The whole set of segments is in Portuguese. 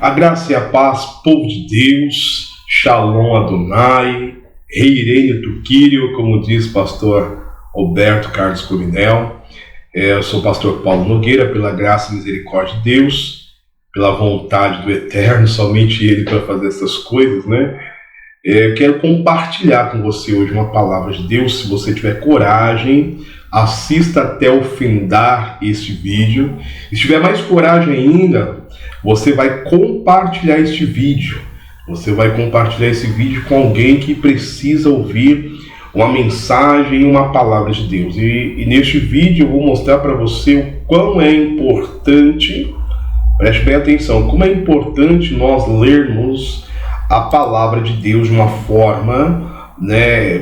A graça e a paz, povo de Deus, Shalom Adonai, Reirene Tuquírio, como diz o pastor Roberto Carlos Coronel. Eu sou o pastor Paulo Nogueira, pela graça e misericórdia de Deus, pela vontade do Eterno, somente Ele para fazer essas coisas, né? Eu quero compartilhar com você hoje uma palavra de Deus. Se você tiver coragem, assista até o findar este vídeo. Se tiver mais coragem ainda, você vai compartilhar este vídeo. Você vai compartilhar esse vídeo com alguém que precisa ouvir uma mensagem, uma palavra de Deus. E neste vídeo eu vou mostrar para você o quão é importante, preste bem atenção, como é importante nós lermos a palavra de Deus de uma forma,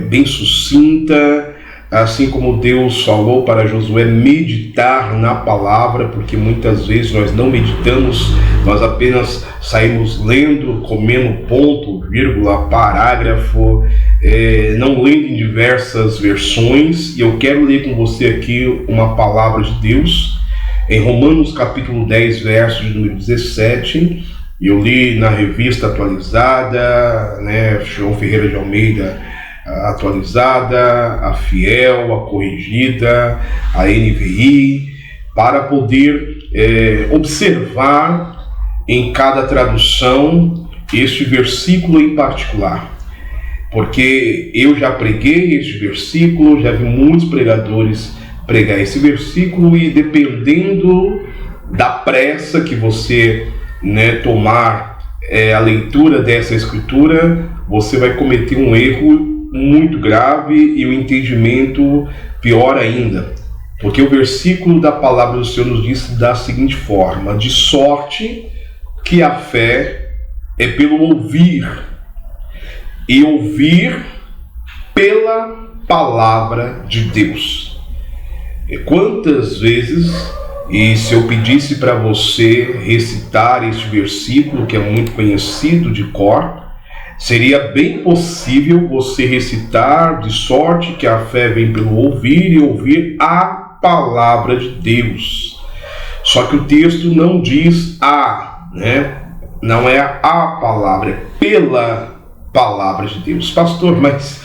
bem sucinta, assim como Deus falou para Josué meditar na palavra, porque muitas vezes nós não meditamos, nós apenas saímos lendo, comendo ponto, vírgula, parágrafo, não lendo em diversas versões. E eu quero ler com você aqui uma palavra de Deus em Romanos capítulo 10, verso de número 17. Eu li na revista atualizada, João Ferreira de Almeida atualizada, a Fiel, a Corrigida, a NVI, para poder observar em cada tradução este versículo em particular. Porque eu já preguei este versículo, já vi muitos pregadores pregar esse versículo, e dependendo da pressa que você tomar a leitura dessa escritura, você vai cometer um erro muito grave e o entendimento pior ainda. Porque o versículo da palavra do Senhor nos diz da seguinte forma: de sorte que a fé é pelo ouvir, e ouvir pela palavra de Deus. E quantas vezes, e se eu pedisse para você recitar este versículo, que é muito conhecido de cor, seria bem possível você recitar: de sorte que a fé vem pelo ouvir, e ouvir a palavra de Deus. Só que o texto não diz não é a palavra, é pela palavra de Deus. Pastor, mas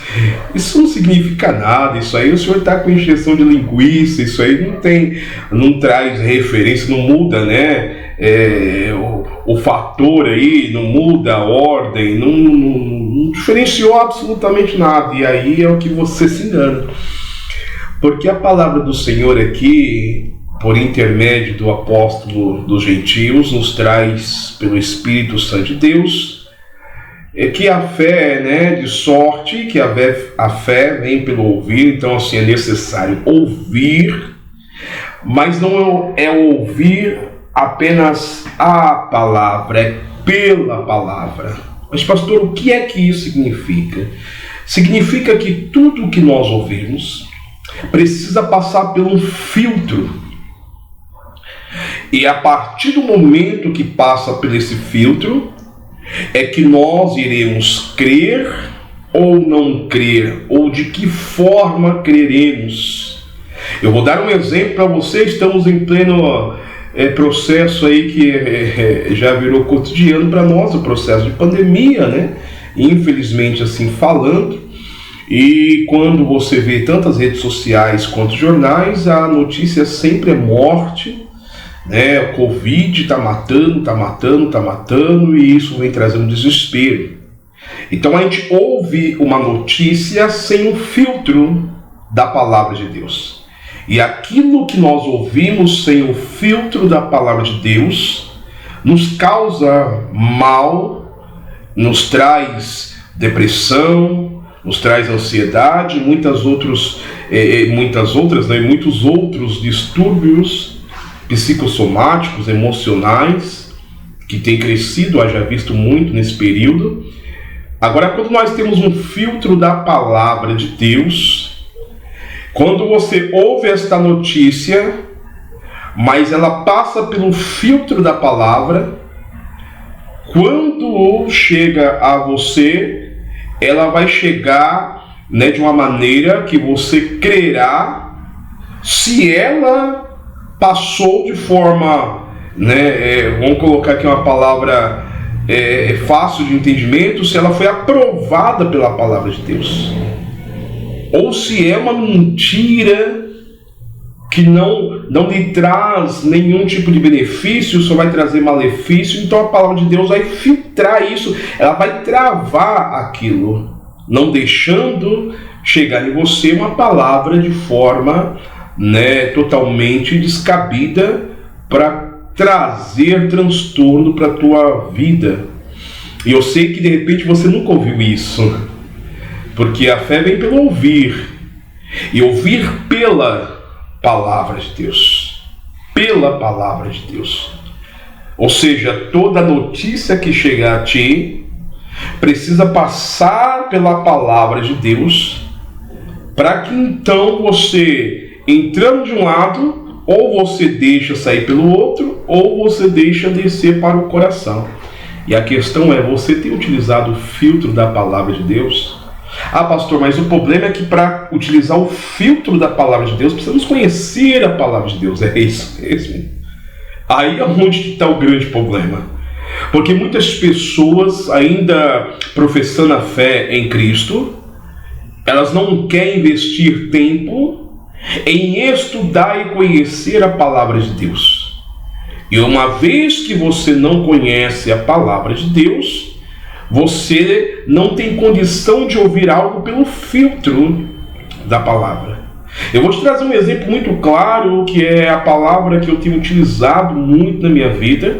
isso não significa nada, isso aí o senhor está com injeção de linguiça, isso aí não traz referência, não muda, o fator aí, não muda a ordem, não diferenciou absolutamente nada. E aí é o que você se engana, porque a palavra do Senhor aqui, por intermédio do apóstolo dos gentios, nos traz pelo Espírito Santo de Deus que a fé, de sorte que a fé vem pelo ouvir. Então, assim, é necessário ouvir, mas não é ouvir apenas a palavra, é pela palavra. Mas, pastor, o que é que isso significa? Significa que tudo que nós ouvimos precisa passar por um filtro. E a partir do momento que passa por esse filtro, é que nós iremos crer ou não crer, ou de que forma creremos. Eu vou dar um exemplo para você. Estamos em pleno processo aí que já virou cotidiano para nós, o processo de pandemia, Infelizmente, assim falando. E quando você vê tantas redes sociais quanto jornais, a notícia sempre é morte, o Covid está matando, e isso vem trazendo desespero. Então a gente ouve uma notícia sem o filtro da palavra de Deus. E aquilo que nós ouvimos sem o filtro da palavra de Deus nos causa mal, nos traz depressão, nos traz ansiedade, muitos outros distúrbios psicossomáticos, emocionais, que tem crescido, haja visto muito nesse período. Agora, quando nós temos um filtro da palavra de Deus, quando você ouve esta notícia, mas ela passa pelo filtro da palavra, quando chega a você, ela vai chegar de uma maneira que você crerá, se ela passou de forma né? Vamos colocar aqui uma palavra fácil de entendimento, se ela foi aprovada pela palavra de Deus, ou se é uma mentira que não lhe traz nenhum tipo de benefício, só vai trazer malefício. Então a palavra de Deus vai filtrar isso, ela vai travar aquilo, não deixando chegar em você uma palavra de forma, né, totalmente descabida para trazer transtorno para a tua vida. E eu sei que de repente você nunca ouviu isso, porque a fé vem pelo ouvir, e ouvir pela palavra de Deus, pela palavra de Deus. Ou seja, toda notícia que chegar a ti precisa passar pela palavra de Deus, para que então você, entrando de um lado, ou você deixa sair pelo outro, ou você deixa descer para o coração. E a questão é, você tem utilizado o filtro da palavra de Deus? Ah, pastor, mas o problema é que para utilizar o filtro da palavra de Deus, precisamos conhecer a palavra de Deus. É isso mesmo. Aí é onde está o grande problema. Porque muitas pessoas, ainda professando a fé em Cristo, elas não querem investir tempo em estudar e conhecer a palavra de Deus. E uma vez que você não conhece a palavra de Deus, você não tem condição de ouvir algo pelo filtro da palavra. Eu vou te trazer um exemplo muito claro, que é a palavra que eu tenho utilizado muito na minha vida,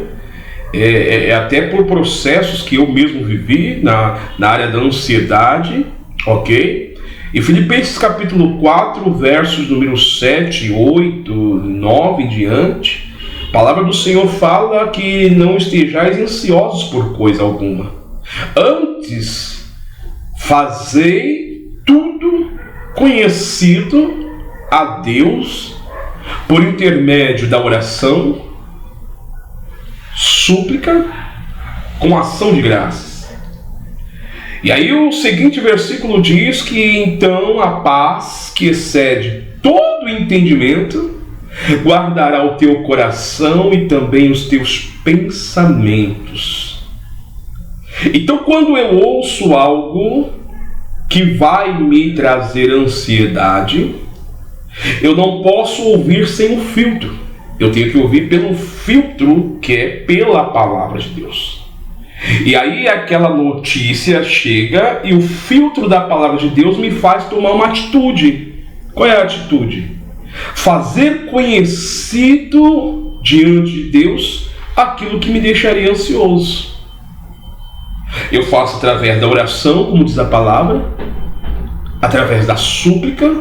até por processos que eu mesmo vivi na área da ansiedade, ok? Em Filipenses capítulo 4, versos número 7, 8, 9 em diante, a palavra do Senhor fala que não estejais ansiosos por coisa alguma. Antes, fazei tudo conhecido a Deus por intermédio da oração, súplica, com ação de graças. E aí o seguinte versículo diz que então a paz que excede todo entendimento guardará o teu coração e também os teus pensamentos. Então, quando eu ouço algo que vai me trazer ansiedade, eu não posso ouvir sem o filtro. Eu tenho que ouvir pelo filtro que é pela palavra de Deus. E aí aquela notícia chega e o filtro da palavra de Deus me faz tomar uma atitude. Qual é a atitude? Fazer conhecido diante de Deus aquilo que me deixaria ansioso. Eu faço através da oração, como diz a palavra, através da súplica,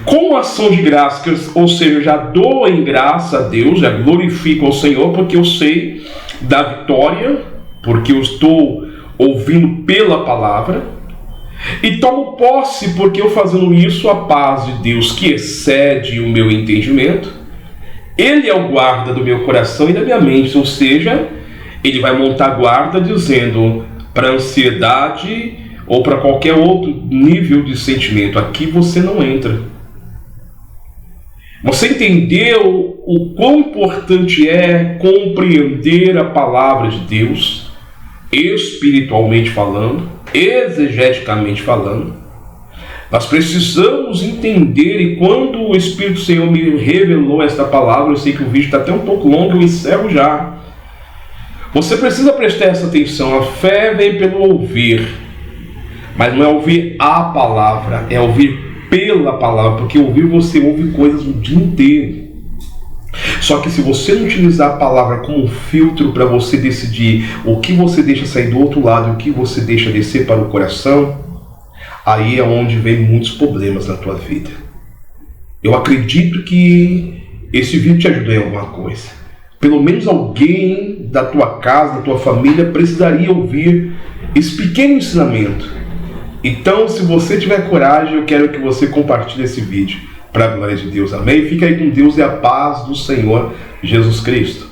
com ação de graças, ou seja, já dou em graça a Deus, já glorifico ao Senhor, porque eu sei da vitória, porque eu estou ouvindo pela palavra, e tomo posse, porque eu fazendo isso, a paz de Deus, que excede o meu entendimento, Ele é o guarda do meu coração e da minha mente, ou seja, Ele vai montar guarda dizendo para a ansiedade ou para qualquer outro nível de sentimento, aqui você não entra. Você entendeu o quão importante é compreender a palavra de Deus, espiritualmente falando, exegeticamente falando? Nós precisamos entender, e quando o Espírito do Senhor me revelou esta palavra, eu sei que o vídeo está até um pouco longo, eu encerro já. Você precisa prestar essa atenção. A fé vem pelo ouvir, mas não é ouvir a palavra, é ouvir pela palavra, porque ouvir você ouve coisas o dia inteiro. Só que se você não utilizar a palavra como um filtro para você decidir o que você deixa sair do outro lado e o que você deixa descer para o coração, aí é onde vem muitos problemas na tua vida. Eu acredito que esse vídeo te ajudou em alguma coisa. Pelo menos alguém da tua casa, da tua família, precisaria ouvir esse pequeno ensinamento. Então, se você tiver coragem, eu quero que você compartilhe esse vídeo para a glória de Deus. Amém? Fica aí com Deus e a paz do Senhor Jesus Cristo.